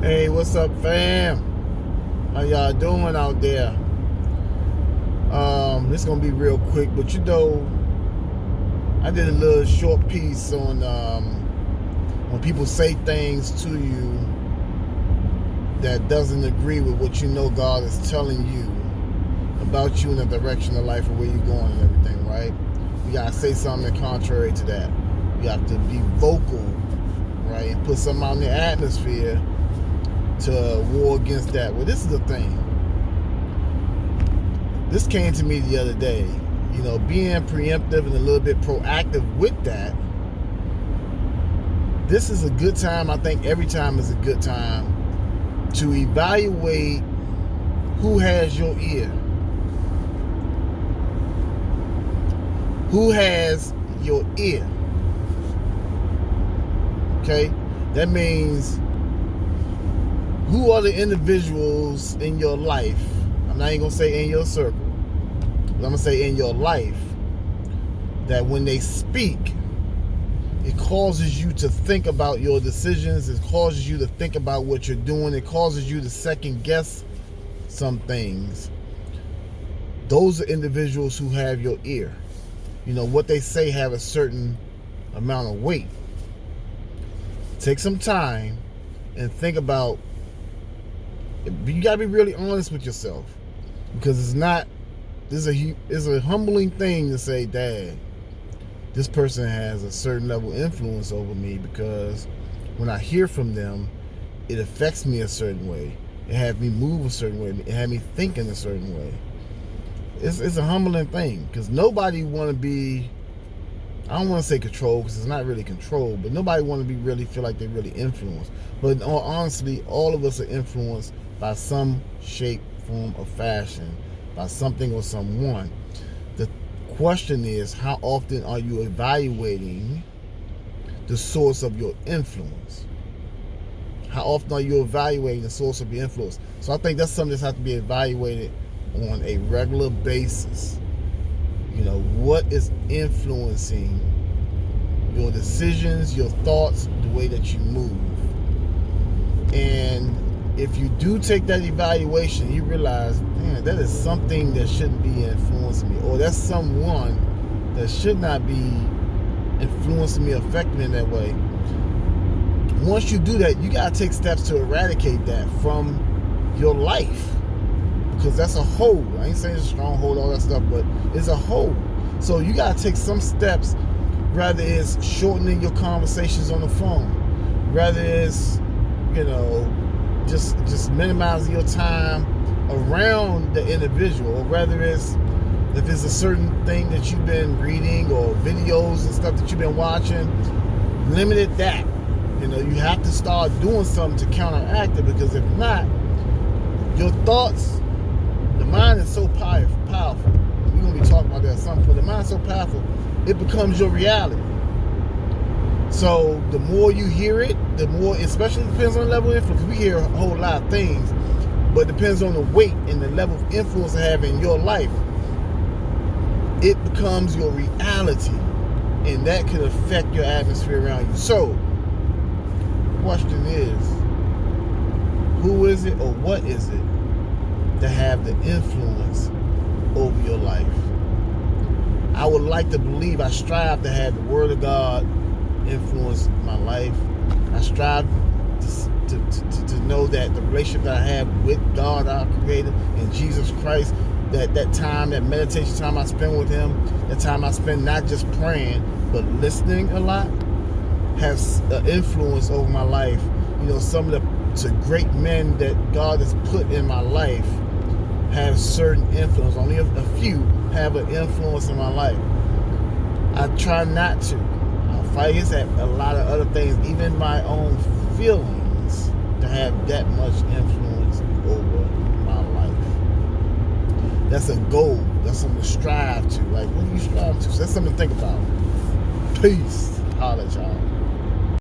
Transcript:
Hey, what's up, fam? How y'all doing out there? This gonna be real quick, but I did a little short piece on when people say things to you that doesn't agree with what you know God is telling you about you in the direction of life and where you're going and everything, right? You gotta say something contrary to that. You have to be vocal, right, and put something out in the atmosphere to war against that. Well, this is the thing. This came to me the other day. Being preemptive and a little bit proactive with that. This is a good time. I think every time is a good time to evaluate who has your ear. Who has your ear? Okay? That means, who are the individuals in your life? I'm not even going to say in your circle, but I'm going to say in your life, that when they speak, it causes you to think about your decisions. It causes you to think about what you're doing. It causes you to second guess some things. Those are individuals who have your ear. What they say have a certain amount of weight. Take some time and think about. You gotta be really honest with yourself, because it's a humbling thing to say, Dad, this person has a certain level of influence over me, because when I hear from them, it affects me a certain way. It has me move a certain way. It has me think in a certain way. It's a humbling thing, because nobody want to be, I don't want to say control, because it's not really control, but nobody want to be really feel like they're really influenced. But honestly, all of us are influenced by some shape, form, or fashion, by something or someone. The question is, how often are you evaluating the source of your influence? How often are you evaluating the source of your influence? So I think that's something that has to be evaluated on a regular basis. What is influencing your decisions, your thoughts, the way that you move? And if you do take that evaluation, you realize, man, that is something that shouldn't be influencing me, or that's someone that should not be influencing me, affecting me in that way. Once you do that, you got to take steps to eradicate that from your life, because that's a hole. I ain't saying it's a stronghold, all that stuff, but it's a hole. So you got to take some steps, whether it's shortening your conversations on the phone, whether it's, just minimizing your time around the individual, or whether it's, if it's a certain thing that you've been reading or videos and stuff that you've been watching, limit that. You have to start doing something to counteract it, because if not, your thoughts, the mind is so powerful. We're going to be talking about that at some point. The mind is so powerful, it becomes your reality. So the more you hear it, the more, especially depends on the level of influence. We hear a whole lot of things, but it depends on the weight and the level of influence it have in your life. It becomes your reality, and that can affect your atmosphere around you. So the question is, who is it or what is it to have the influence over your life? I would like to believe, I strive to have the Word of God influence my life. I strive to know that the relationship that I have with God, our Creator, and Jesus Christ, that time, that meditation time I spend with Him, that time I spend not just praying but listening a lot, has an influence over my life. Some of the great men that God has put in my life have certain influence. Only a few have an influence in my life. I try not to. I fight against that, a lot of other things, even my own feelings, to have that much influence over my life. That's a goal. That's something to strive to. Like, what do you strive to? So that's something to think about. Peace. Holla, y'all.